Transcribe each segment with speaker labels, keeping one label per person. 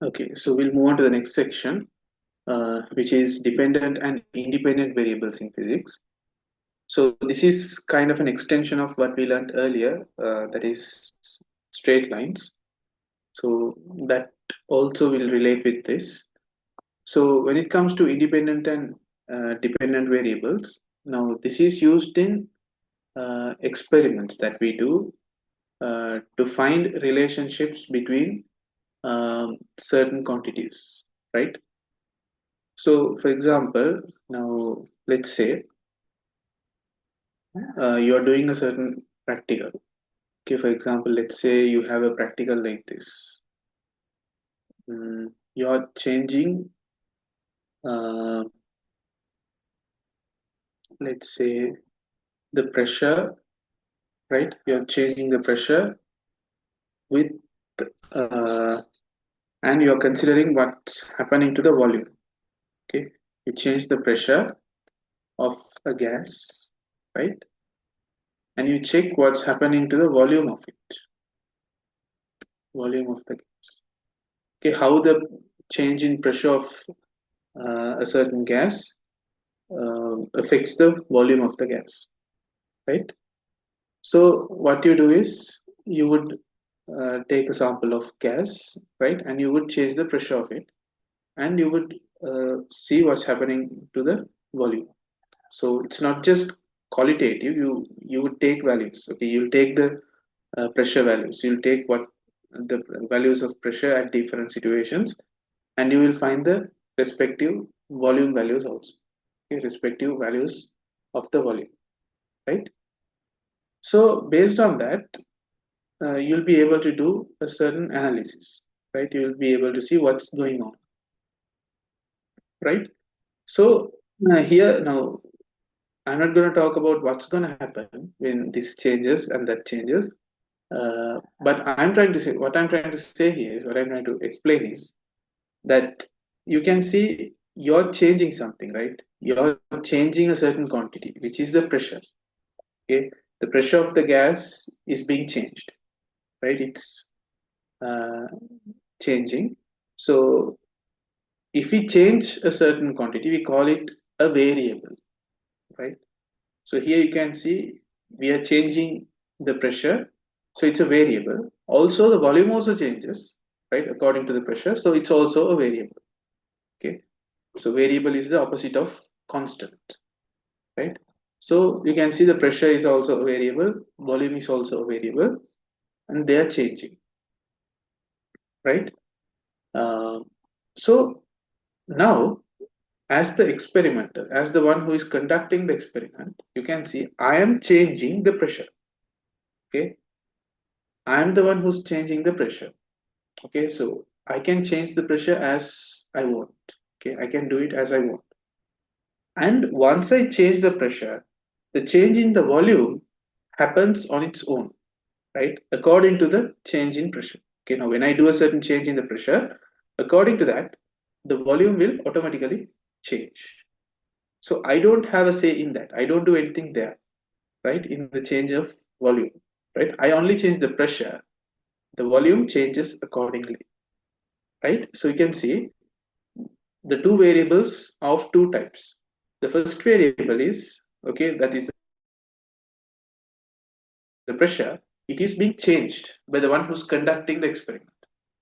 Speaker 1: Okay, so we'll move on to the next section, which is dependent and independent variables in physics. So this is kind of an extension of what we learned earlier, that is straight lines. So that also will relate with this. So when it comes to independent and dependent variables, now this is used in experiments that we do to find relationships between certain quantities, right? So, for example, now let's say you are doing a certain practical. Okay, for example, let's say you have a practical like this. You are changing, uh, let's say, the pressure, right? You are changing the pressure with, uh, and you are considering what's happening to the volume. Okay, you change the pressure of a gas, right? And you check what's happening to the volume of it, volume of the gas. Okay, how the change in pressure of a certain gas affects the volume of the gas, right? So what you do is you would take a sample of gas, right, and you would change the pressure of it, and you would see what's happening to the volume. So it's not just qualitative. You would take values. Okay, you'll take the pressure values. You'll take what the values of pressure at different situations, and you will find the respective volume values also. Okay, respective values of the volume, right? So based on that, you'll be able to do a certain analysis, right? You'll be able to see what's going on, right? So here now, I'm not going to talk about what's going to happen when this changes and that changes. But I'm trying to say, what I'm trying to say here is, what I'm trying to explain is that you can see you're changing something, right? You're changing a certain quantity, which is the pressure. Okay, the pressure of the gas is being changed, right? It's uh, changing. So if we change a certain quantity, we call it a variable, right? So here you can see we are changing the pressure. So it's a variable. Also, the volume also changes, right, according to the pressure. So it's also a variable. Okay. So variable is the opposite of constant, right? So you can see the pressure is also a variable, volume is also a variable, and they are changing, right? Uh, so now, as the experimenter, as the one who is conducting the experiment, you can see I am changing the pressure. Okay, I am the one who's changing the pressure. Okay, so I can change the pressure as I want. Okay, I can do it as I want. And once I change the pressure, the change in the volume happens on its own, right? According to the change in pressure. Okay, now when I do a certain change in the pressure, according to that, the volume will automatically change. So I don't have a say in that. I don't do anything there, right? In the change of volume, right? I only change the pressure. The volume changes accordingly, right? So you can see the two variables of two types. The first variable is, okay, that is the pressure. It is being changed by the one who's conducting the experiment.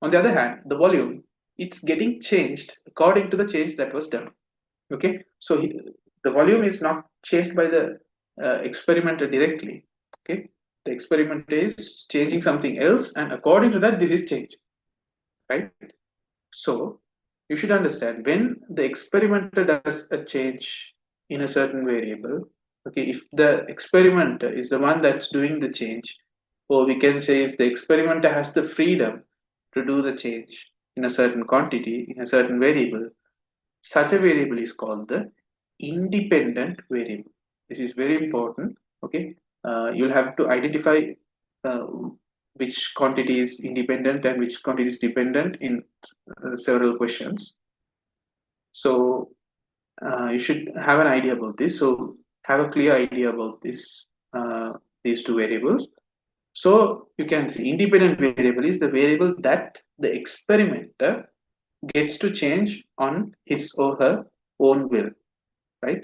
Speaker 1: On the other hand, the volume, it's getting changed according to the change that was done. Okay, so the volume is not changed by the experimenter directly. Okay, the experimenter is changing something else, and according to that, this is changed, right? So you should understand, when the experimenter does a change in a certain variable, okay, if the experimenter is the one that's doing the change, or we can say if the experimenter has the freedom to do the change in a certain quantity, in a certain variable, such a variable is called the independent variable. This is very important. Okay, you'll have to identify uh, which quantity is independent and which quantity is dependent in several questions. So you should have an idea about this. So have a clear idea about this, these two variables. So you can see independent variable is the variable that the experimenter gets to change on his or her own will, right?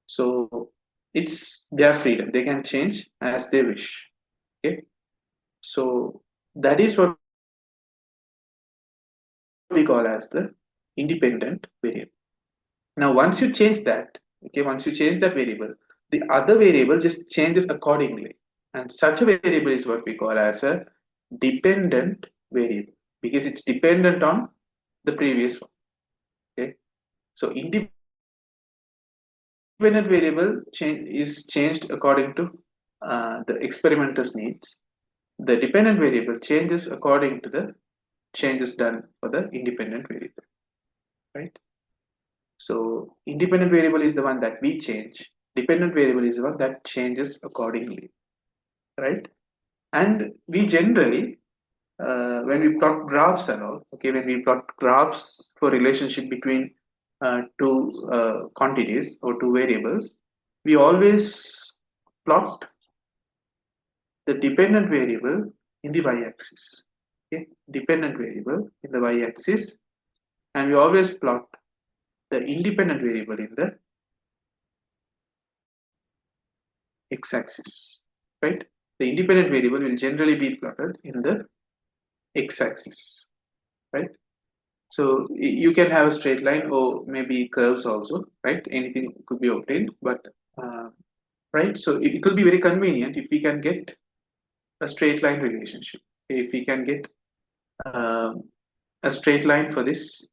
Speaker 1: So it's their freedom. They can change as they wish. Okay. So that is what we call as the independent variable. Now, once you change that, okay, once you change that variable, the other variable just changes accordingly. And such a variable is what we call as a dependent variable because it's dependent on the previous one. Okay. So independent variable is changed according to the experimenter's needs. The dependent variable changes according to the changes done for the independent variable, right? So independent variable is the one that we change. Dependent variable is the one that changes accordingly, right? And we generally, when we plot graphs and all, okay, when we plot graphs for relationship between two quantities or two variables, we always plot the dependent variable in the y-axis. Okay, dependent variable in the y-axis, and we always plot the independent variable in the x-axis, right? The independent variable will generally be plotted in the x-axis, right? So you can have a straight line or maybe curves also, right? Anything could be obtained, but uh, right. So it will be very convenient if we can get a straight line relationship. If we can get um, a straight line for this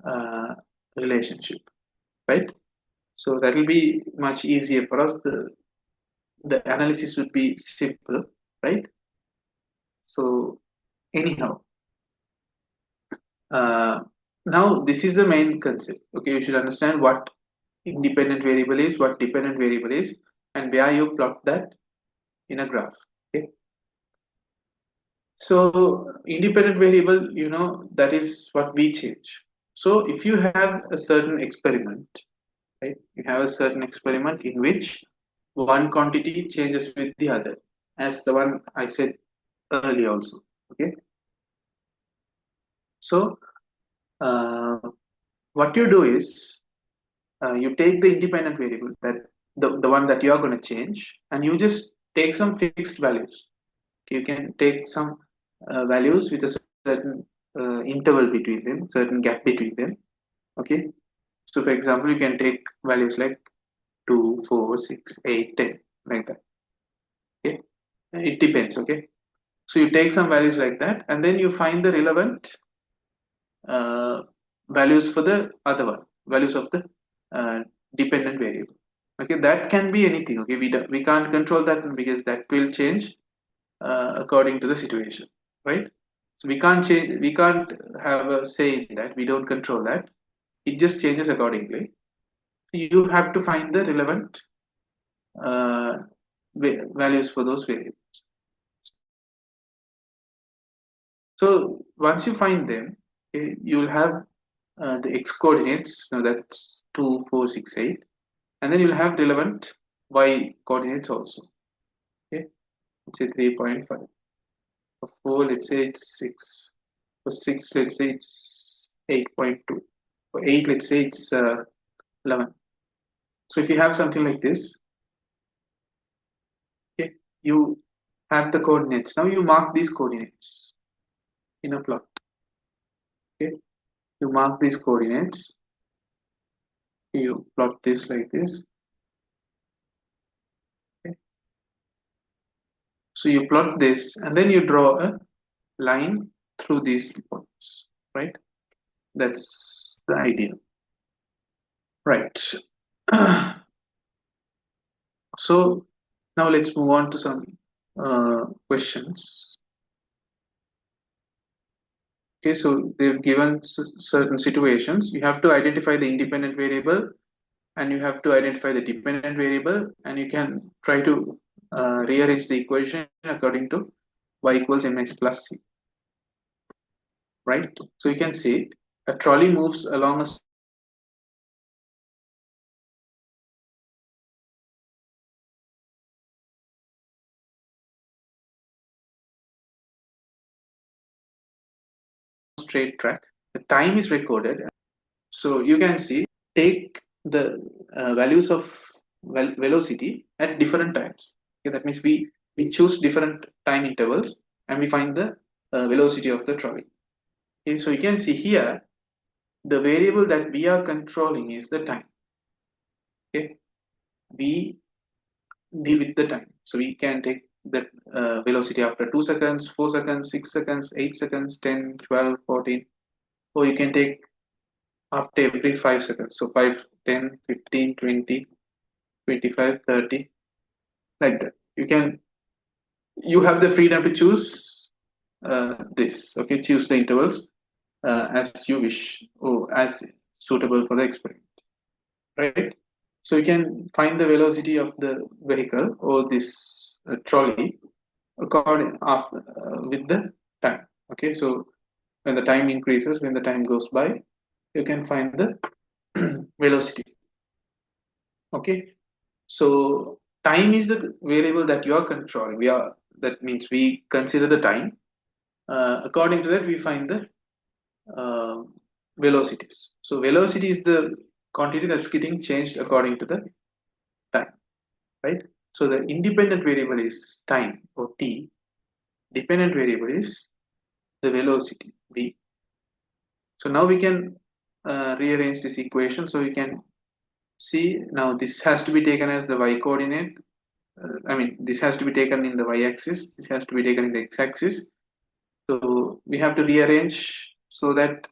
Speaker 1: uh, relationship, right? So that will be much easier for us. The analysis would be simple, right? So anyhow, uh, now this is the main concept. Okay, you should understand what independent variable is, what dependent variable is, and where you plot that in a graph. Okay, so independent variable, that is what we change. So if you have a certain experiment, right? You have a certain experiment in which one quantity changes with the other, as the one I said earlier also. Okay, so uh, what you do is you take the independent variable, that the one that you are going to change, and you just take some fixed values. You can take some values with a certain interval between them, certain gap between them. Okay, so for example, you can take values like 2, 4, 6, 8, 10, like that. Okay, it depends. Okay, so you take some values like that, and then you find the relevant uh, values for the other one, values of the uh, dependent variable. Okay, that can be anything. Okay, we can't control that because that will change according to the situation, right? So we can't change, we can't have a say in that. We don't control that. It just changes accordingly. You have to find the relevant uh, values for those variables. So once you find them, okay, you'll have the x coordinates. So that's 2, 4, 6, 8, and then you'll have relevant y coordinates also. Okay, let's say 3.5. For 4, let's say it's 6. For 6, let's say it's 8.2. For 8, let's say it's 11. So if you have something like this, okay, you have the coordinates. Now you mark these coordinates in a plot. Okay, you mark these coordinates. You plot this like this. Okay. So you plot this, and then you draw a line through these points, right? That's the idea, right? So now let's move on to some questions. Okay, so they've given certain situations. You have to identify the independent variable and you have to identify the dependent variable, and you can try to rearrange the equation according to y equals mx plus c, right? So you can see a trolley moves along a straight track. the time is recorded. So you can see, take the values of velocity at different times. Okay, that means we choose different time intervals and we find the velocity of the trolley. Okay, so you can see here the variable that we are controlling is the time. Okay, we deal with the time. So we can take the velocity after 2 seconds, 4 seconds, 6 seconds, 8 seconds, 10, 12, 14, or you can take after every 5 seconds. So 5, 10, 15, 20, 25, 30, like that. You have the freedom to choose this. Okay, choose the intervals as you wish or as suitable for the experiment, right? So you can find the velocity of the vehicle or this trolley according after with the time. Okay, so when the time increases, when the time goes by, you can find the velocity. Okay, so time is the variable that you are controlling. That means we consider the time. According to that, we find the uh, velocities. So velocity is the quantity that's getting changed according to the time, right? So the independent variable is time or t. Dependent variable is the velocity v. So now we can rearrange this equation. So we can see now this has to be taken as the y coordinate. I mean, this has to be taken in the y-axis. This has to be taken in the x-axis. So we have to rearrange so that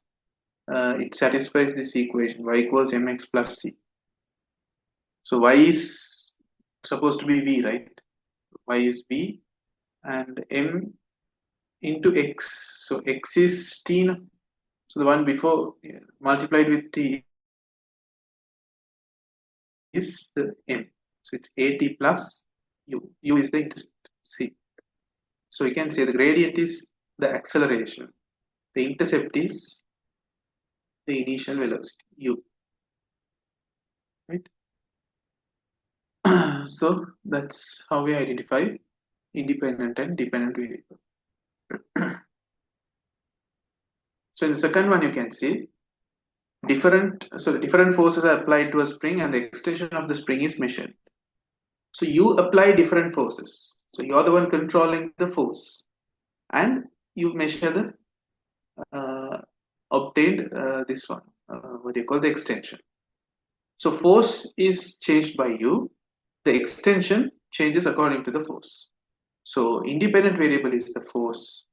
Speaker 1: it satisfies this equation y equals mx plus c. So y is supposed to be v, right? Y is v and m into x. So x is t. So the one before multiplied with t is the m. So it's at plus u. U is the intercept c. So you can say the gradient is the acceleration. The intercept is the initial velocity u. Right. So that's how we identify independent and dependent variable. So in the second one, you can see the different forces are applied to a spring and the extension of the spring is measured. So you apply different forces. So you're the one controlling the force and you measure the obtained this one, what do you call the extension. So force is changed by you, the extension changes according to the force. So independent variable is the force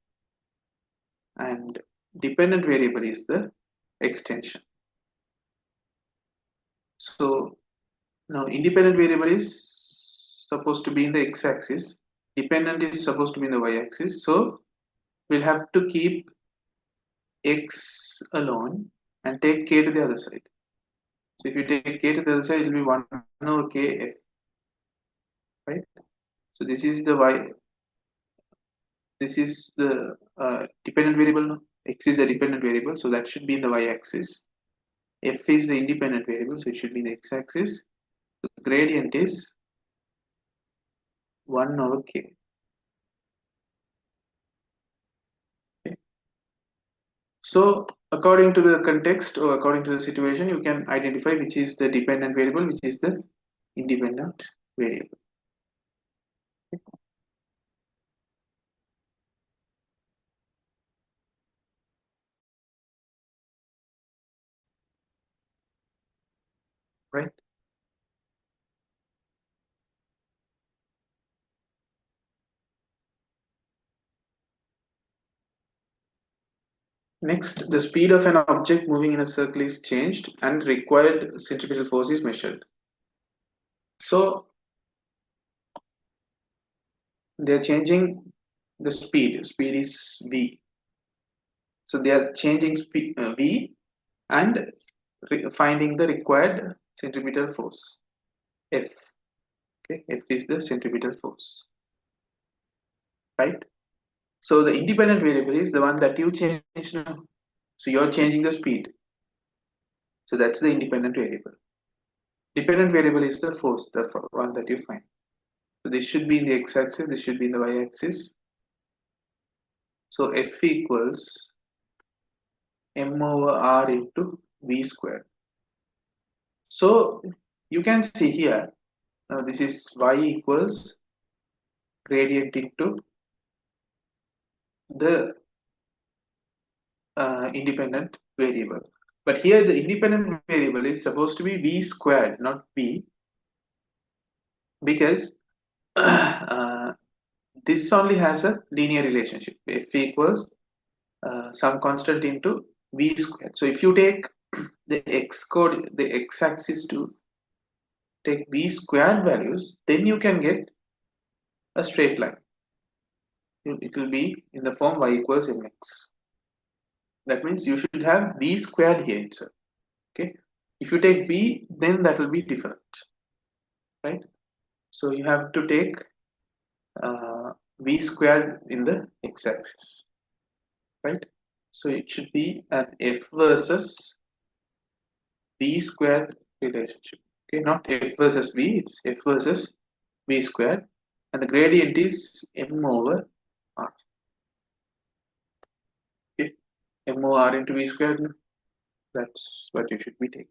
Speaker 1: and dependent variable is the extension. So now independent variable is supposed to be in the x-axis, dependent is supposed to be in the y-axis. So we'll have to keep x alone and take k to the other side. So if you take k to the other side, it will be 1 over kf, right? So this is the y, this is the dependent variable. X is the dependent variable, so that should be in the y-axis. F is the independent variable, so it should be in the x-axis. So the gradient is 1 over k. Okay. So according to the context or according to the situation, you can identify which is the dependent variable, which is the independent variable. Right? Next, the speed of an object moving in a circle is changed and required centripetal force is measured. So they're changing the speed. Speed is v. So they are changing speed v and finding the required centripetal force F. Okay, F is the centripetal force, right? So the independent variable is the one that you change now. So you're changing the speed. So that's the independent variable. Dependent variable is the force, the one that you find. So this should be in the x-axis, this should be in the y-axis. So F equals m over r into v squared. So you can see here, this is y equals gradient into the independent variable. But here the independent variable is supposed to be v squared, not v, because this only has a linear relationship. F equals some constant into v squared. So if you take the the x-axis to take v squared values, then you can get a straight line. It will be in the form y equals mx. That means you should have v squared here itself. Okay. If you take v, then that will be different, right? So you have to take v squared in the x-axis, right? So it should be an f versus v squared relationship. Okay, not f versus v, it's f versus v squared, and the gradient is m over r. Okay, m over r into v squared. That's what you should be taking.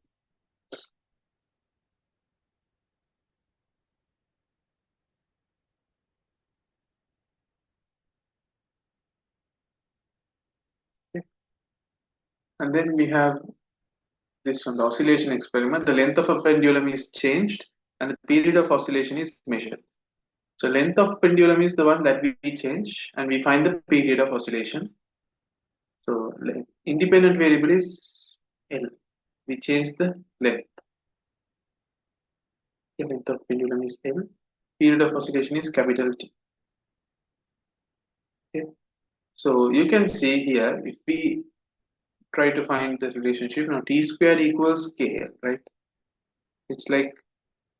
Speaker 1: Okay. And then we have this one, the oscillation experiment. The length of a pendulum is changed and the period of oscillation is measured. So length of pendulum is the one that we change and we find the period of oscillation. So independent variable is L. We change the length. The length of pendulum is L. Period of oscillation is capital T. Okay. So you can see here, if we try to find the relationship, now T square equals K, right? It's like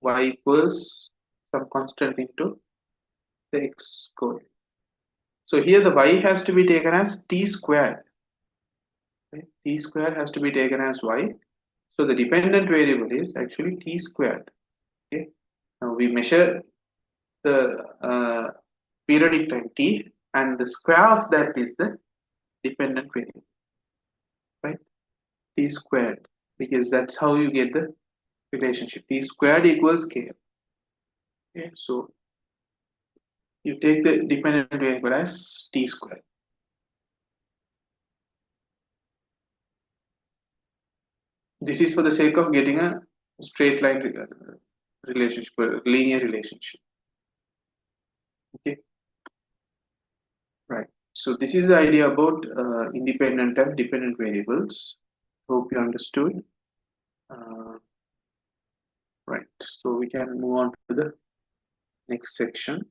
Speaker 1: Y equals some constant into the X coordinate. So here the Y has to be taken as T squared. Okay? T squared has to be taken as Y. So the dependent variable is actually T squared. Okay. Now we measure the periodic time T, and the square of that is the dependent variable, right? T squared, because that's how you get the relationship. T squared equals K. Okay, so you take the dependent variable as T squared. This is for the sake of getting a straight line relationship, a linear relationship. Okay, right. So this is the idea about independent and dependent variables. Hope you understood. Uh, right. So we can move on to the next section.